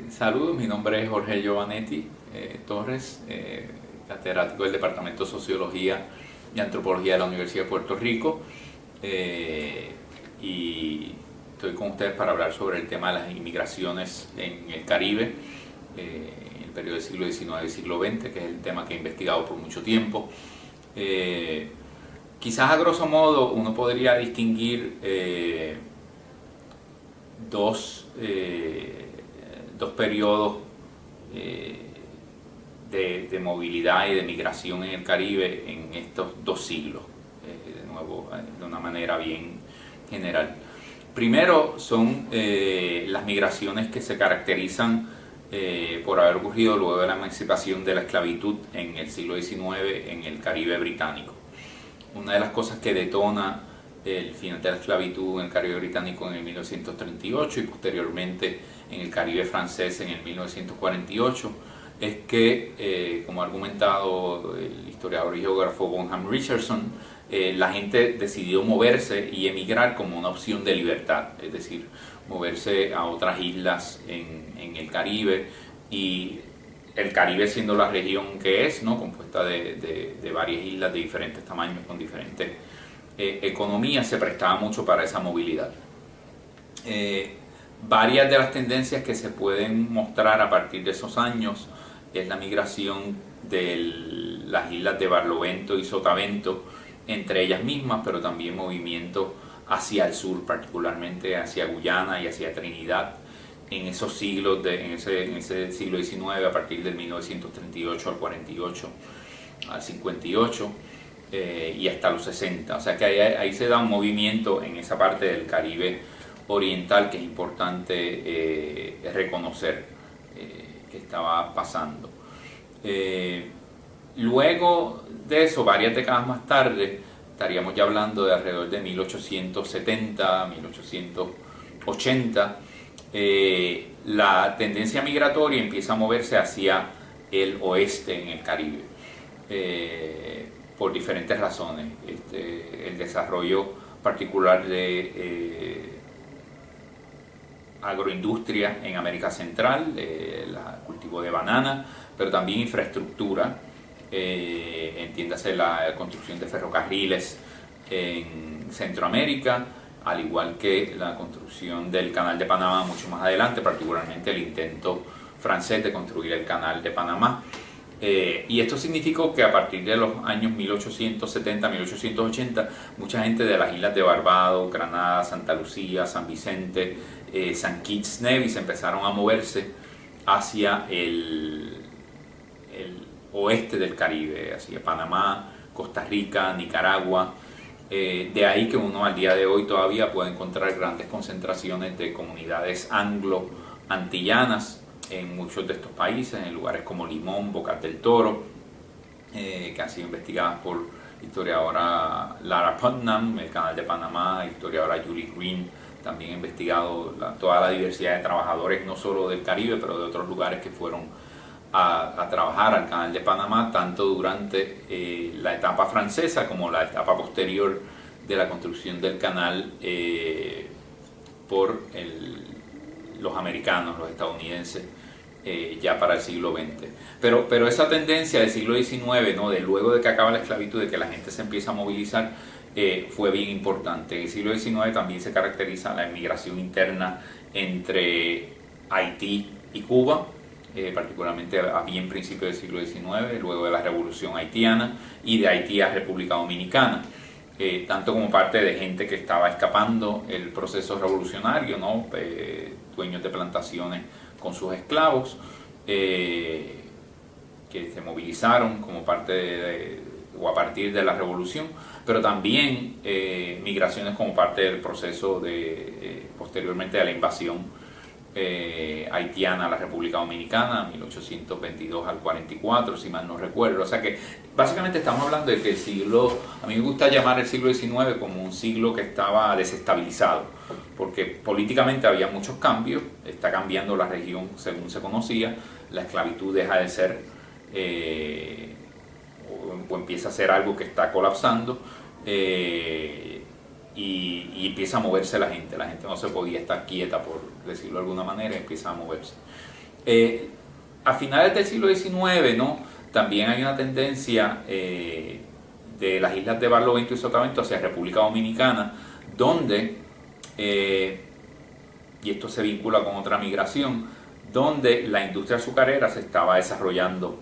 Saludos, mi nombre es Jorge Giovanetti Torres, catedrático del Departamento de Sociología y Antropología de la Universidad de Puerto Rico, eh, y estoy con ustedes para hablar sobre el tema de las inmigraciones en el Caribe, en el periodo del siglo XIX y siglo XX, que es el tema que he investigado por mucho tiempo. Quizás a grosso modo uno podría distinguir dos, dos periodos de movilidad y de migración en el Caribe en estos dos siglos, de nuevo, de una manera bien general. Primero son las migraciones que se caracterizan por haber ocurrido luego de la emancipación de la esclavitud en el siglo XIX en el Caribe británico. Una de las cosas que detona el final de la esclavitud en el Caribe británico en el 1938 y posteriormente en el Caribe francés en el 1948 es que, como ha argumentado el historiador y geógrafo Bonham Richardson, la gente decidió moverse y emigrar como una opción de libertad, es decir, moverse a otras islas en el Caribe, y el Caribe siendo la región que es, ¿no?, compuesta de varias islas de diferentes tamaños con diferentes economías, se prestaba mucho para esa movilidad. Varias de las tendencias que se pueden mostrar a partir de esos años es la migración de las islas de Barlovento y Sotavento entre ellas mismas, pero también movimientos hacia el sur, particularmente hacia Guyana y hacia Trinidad, en esos siglos, en ese siglo XIX, a partir del 1938 al 48, al 58 y hasta los 60. O sea que ahí se da un movimiento en esa parte del Caribe oriental que es importante reconocer que estaba pasando. Luego de eso, varias décadas más tarde, estaríamos ya hablando de alrededor de 1870, 1880, la tendencia migratoria empieza a moverse hacia el oeste en el Caribe, por diferentes razones. El desarrollo particular de agroindustria en América Central, el cultivo de banana, pero también infraestructura, entiéndase la construcción de ferrocarriles en Centroamérica, al igual que la construcción del Canal de Panamá mucho más adelante, particularmente el intento francés de construir el Canal de Panamá. Y esto significó que a partir de los años 1870-1880, mucha gente de las islas de Barbados, Granada, Santa Lucía, San Vicente, San Kitts, Nevis empezaron a moverse hacia el oeste del Caribe, hacia Panamá, Costa Rica, Nicaragua. De ahí que uno al día de hoy todavía puede encontrar grandes concentraciones de comunidades anglo-antillanas en muchos de estos países, en lugares como Limón, Bocas del Toro, que han sido investigadas por la historiadora Lara Putnam, el Canal de Panamá, la historiadora Julie Green. También ha investigado toda la diversidad de trabajadores, no solo del Caribe, pero de otros lugares que fueron a trabajar al Canal de Panamá, tanto durante la etapa francesa como la etapa posterior de la construcción del canal por los americanos, los estadounidenses, ya para el siglo XX. Pero esa tendencia del siglo XIX, ¿no?, de luego de que acaba la esclavitud, de que la gente se empieza a movilizar, fue bien importante. En el siglo XIX también se caracteriza la inmigración interna entre Haití y Cuba, particularmente a bien principios del siglo XIX, luego de la Revolución Haitiana, y de Haití a República Dominicana, tanto como parte de gente que estaba escapando el proceso revolucionario, ¿no?, dueños de plantaciones con sus esclavos, que se movilizaron como parte o a partir de la revolución, pero también migraciones como parte del proceso posteriormente de la invasión haitiana a la República Dominicana, 1822 al 44, si mal no recuerdo. O sea que básicamente estamos hablando de que a mí me gusta llamar el siglo XIX como un siglo que estaba desestabilizado, porque políticamente había muchos cambios, está cambiando la región según se conocía, la esclavitud deja de ser o empieza a ser algo que está colapsando, y empieza a moverse la gente no se podía estar quieta, por decirlo de alguna manera, empieza a moverse. A finales del siglo XIX, ¿no? También hay una tendencia de las islas de Barlovento y Sotavento hacia República Dominicana, donde, y esto se vincula con otra migración, donde la industria azucarera se estaba desarrollando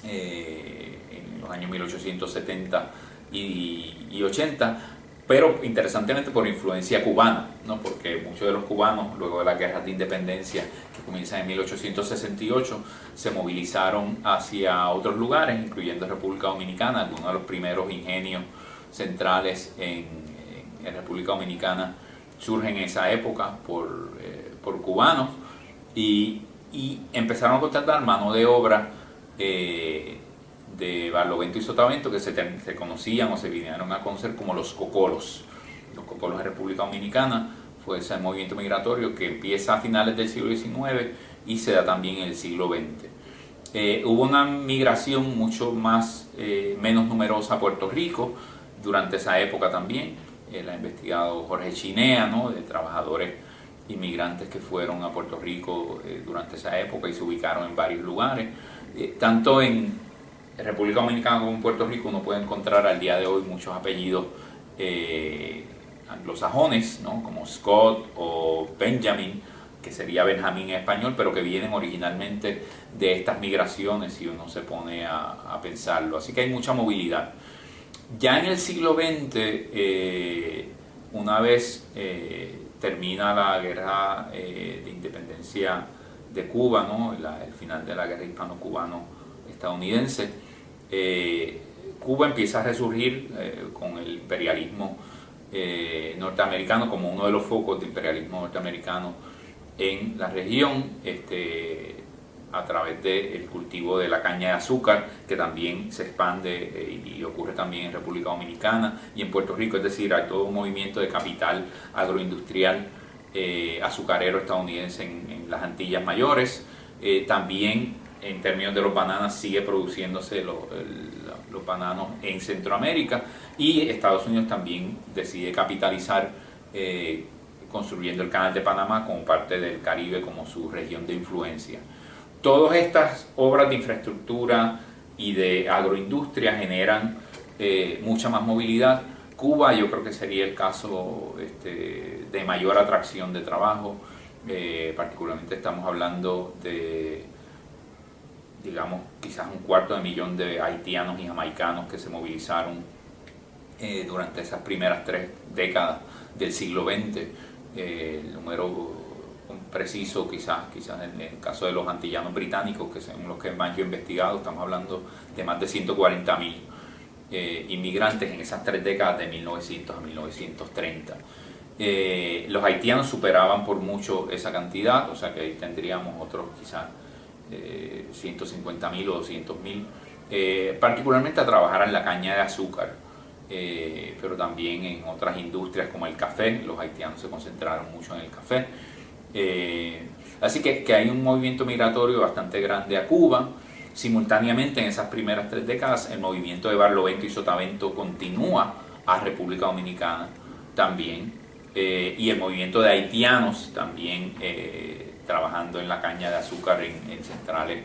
en los años 1870 y 80, pero interesantemente por influencia cubana, ¿no? Porque muchos de los cubanos, luego de la guerra de independencia que comienza en 1868, se movilizaron hacia otros lugares, incluyendo República Dominicana. Uno de los primeros ingenios centrales en República Dominicana surge en esa época por cubanos, y empezaron a contratar mano de obra de Barlovento y Sotavento, que se conocían o se vinieron a conocer como los cocolos. Los cocolos de República Dominicana fue ese movimiento migratorio que empieza a finales del siglo XIX y se da también en el siglo XX. Hubo una migración mucho menos numerosa a Puerto Rico durante esa época también. La ha investigado Jorge Chinea, ¿no? De trabajadores inmigrantes que fueron a Puerto Rico durante esa época y se ubicaron en varios lugares. Tanto en República Dominicana como en Puerto Rico uno puede encontrar al día de hoy muchos apellidos anglosajones, ¿no? Como Scott o Benjamin, que sería Benjamín en español, pero que vienen originalmente de estas migraciones si uno se pone a pensarlo. Así que hay mucha movilidad. Ya en el siglo XX, una vez termina la guerra de independencia de Cuba, ¿no? El final de la guerra hispano-cubano-estadounidense, Cuba empieza a resurgir con el imperialismo norteamericano como uno de los focos de imperialismo norteamericano en la región, a través del cultivo de la caña de azúcar, que también se expande y ocurre también en República Dominicana y en Puerto Rico. Es decir, hay todo un movimiento de capital agroindustrial azucarero estadounidense en las Antillas Mayores. También en términos de los bananos sigue produciéndose los bananos en Centroamérica, y Estados Unidos también decide capitalizar construyendo el Canal de Panamá como parte del Caribe, como su región de influencia. Todas estas obras de infraestructura y de agroindustria generan mucha más movilidad. Cuba yo creo que sería el caso de mayor atracción de trabajo, particularmente estamos hablando de, digamos, quizás 250.000 de haitianos y jamaicanos que se movilizaron durante esas primeras 3 décadas del siglo XX. El número preciso quizás en el caso de los antillanos británicos, que son los que más yo he investigado, estamos hablando de más de 140.000 inmigrantes en esas 3 décadas de 1900 a 1930. Los haitianos superaban por mucho esa cantidad, o sea que ahí tendríamos otros quizás 150.000 o 200.000, particularmente a trabajar en la caña de azúcar, pero también en otras industrias como el café. Los haitianos se concentraron mucho en el café. Así que hay un movimiento migratorio bastante grande a Cuba. Simultáneamente, en esas primeras 3 décadas, el movimiento de Barlovento y Sotavento continúa a República Dominicana también, y el movimiento de haitianos también trabajando en la caña de azúcar en centrales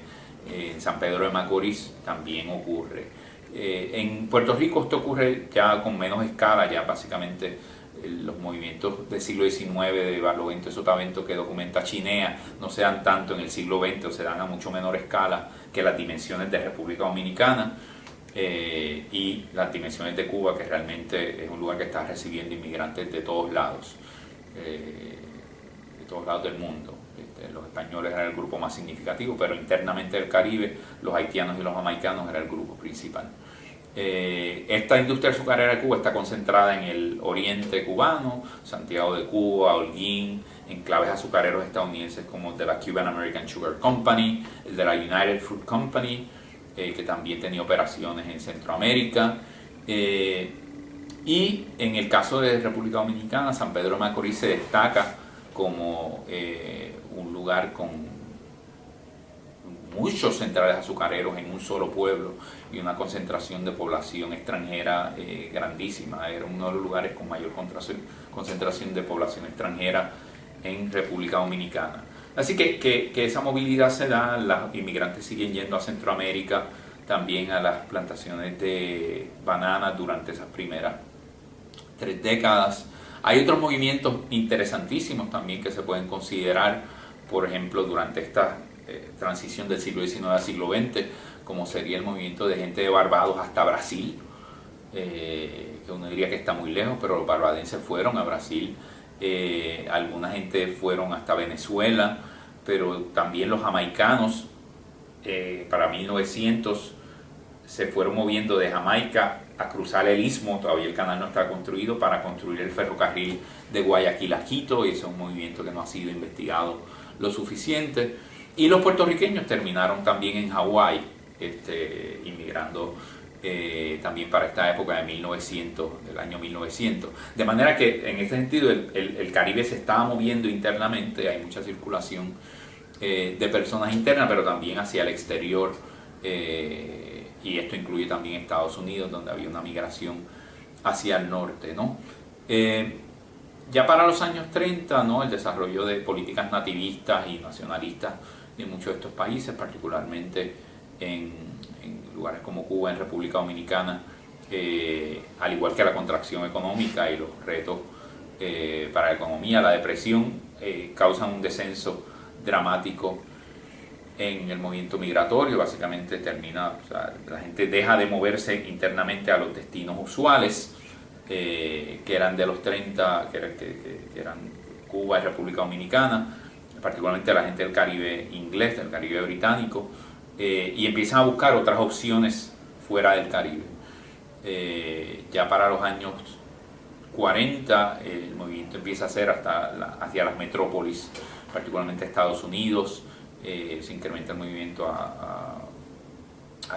en San Pedro de Macorís también ocurre. En Puerto Rico esto ocurre ya con menos escala, ya básicamente los movimientos del siglo XIX de Barlovento y Sotavento que documenta Chinea no se dan tanto en el siglo XX, o se dan a mucho menor escala que las dimensiones de República Dominicana y las dimensiones de Cuba, que realmente es un lugar que está recibiendo inmigrantes de todos lados del mundo. Los españoles eran el grupo más significativo, pero internamente del Caribe los haitianos y los jamaicanos eran el grupo principal. Esta industria azucarera de Cuba está concentrada en el oriente cubano, Santiago de Cuba, Holguín, enclaves azucareros estadounidenses como el de la Cuban American Sugar Company, el de la United Fruit Company, que también tenía operaciones en Centroamérica. Y en el caso de República Dominicana, San Pedro de Macorís se destaca como un lugar con muchos centrales azucareros en un solo pueblo y una concentración de población extranjera grandísima. Era uno de los lugares con mayor concentración de población extranjera en República Dominicana. Así que esa movilidad se da, los inmigrantes siguen yendo a Centroamérica, también a las plantaciones de bananas durante esas primeras 3 décadas. Hay otros movimientos interesantísimos también que se pueden considerar, por ejemplo, durante esta transición del siglo XIX al siglo XX, como sería el movimiento de gente de Barbados hasta Brasil, que uno diría que está muy lejos, pero los barbadenses fueron a Brasil, alguna gente fueron hasta Venezuela, pero también los jamaicanos para 1900 se fueron moviendo de Jamaica a cruzar el istmo, todavía el canal no está construido, para construir el ferrocarril de Guayaquil a Quito, y ese es un movimiento que no ha sido investigado lo suficiente. Y los puertorriqueños terminaron también en Hawái, inmigrando también para esta época de 1900, del año 1900. De manera que en ese sentido el Caribe se estaba moviendo internamente, hay mucha circulación de personas internas, pero también hacia el exterior, y esto incluye también Estados Unidos, donde había una migración hacia el norte, ¿no? Ya para los años 30, ¿no?, el desarrollo de políticas nativistas y nacionalistas en muchos de estos países, particularmente en lugares como Cuba, en República Dominicana, al igual que la contracción económica y los retos para la economía, la depresión, causan un descenso dramático en el movimiento migratorio. Básicamente la gente deja de moverse internamente a los destinos usuales, que eran de los 30, que eran Cuba y República Dominicana, particularmente la gente del Caribe inglés, del Caribe británico, y empiezan a buscar otras opciones fuera del Caribe. Ya para los años 40 el movimiento empieza a ser hacia las metrópolis, particularmente Estados Unidos. Se incrementa el movimiento a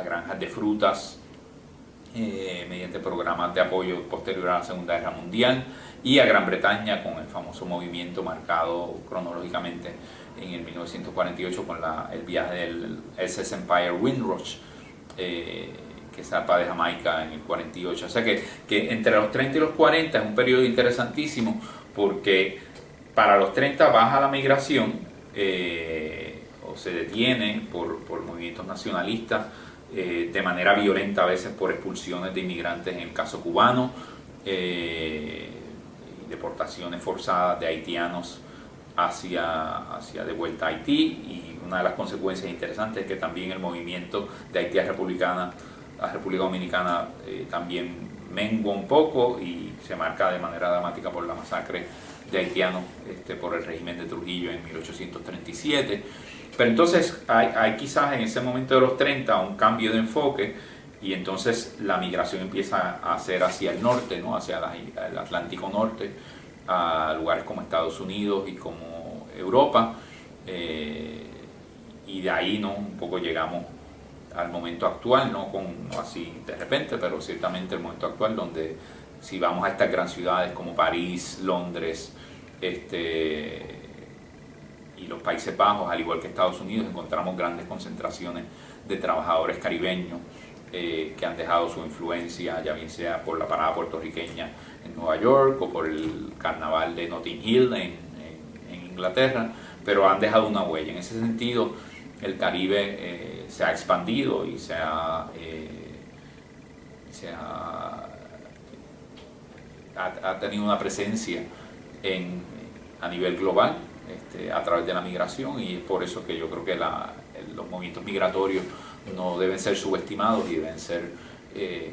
granjas de frutas mediante programas de apoyo posterior a la Segunda Guerra Mundial, y a Gran Bretaña con el famoso movimiento marcado cronológicamente en el 1948 con el viaje del SS Empire Windrush, que zarpa de Jamaica en el 48. O sea que entre los 30 y los 40 es un periodo interesantísimo, porque para los 30 baja la migración, o se detiene por movimientos nacionalistas, de manera violenta, a veces por expulsiones de inmigrantes en el caso cubano, deportaciones forzadas de haitianos hacia de vuelta a Haití, y una de las consecuencias interesantes es que también el movimiento de Haití a República Dominicana también mengua un poco y se marca de manera dramática por la masacre de haitianos por el régimen de Trujillo en 1837. Pero entonces hay quizás en ese momento de los 30 un cambio de enfoque, y entonces la migración empieza a ser hacia el norte, ¿no?, hacia el Atlántico Norte, a lugares como Estados Unidos y como Europa, y de ahí, ¿no?, un poco llegamos al momento actual, no así de repente, pero ciertamente el momento actual, donde si vamos a estas grandes ciudades como París, Londres, y los Países Bajos, al igual que Estados Unidos, encontramos grandes concentraciones de trabajadores caribeños que han dejado su influencia, ya bien sea por la parada puertorriqueña en Nueva York o por el carnaval de Notting Hill en Inglaterra, pero han dejado una huella. En ese sentido, el Caribe se ha expandido y ha tenido una presencia a nivel global, a través de la migración, y es por eso que yo creo que los movimientos migratorios no deben ser subestimados y deben ser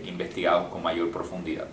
investigados con mayor profundidad.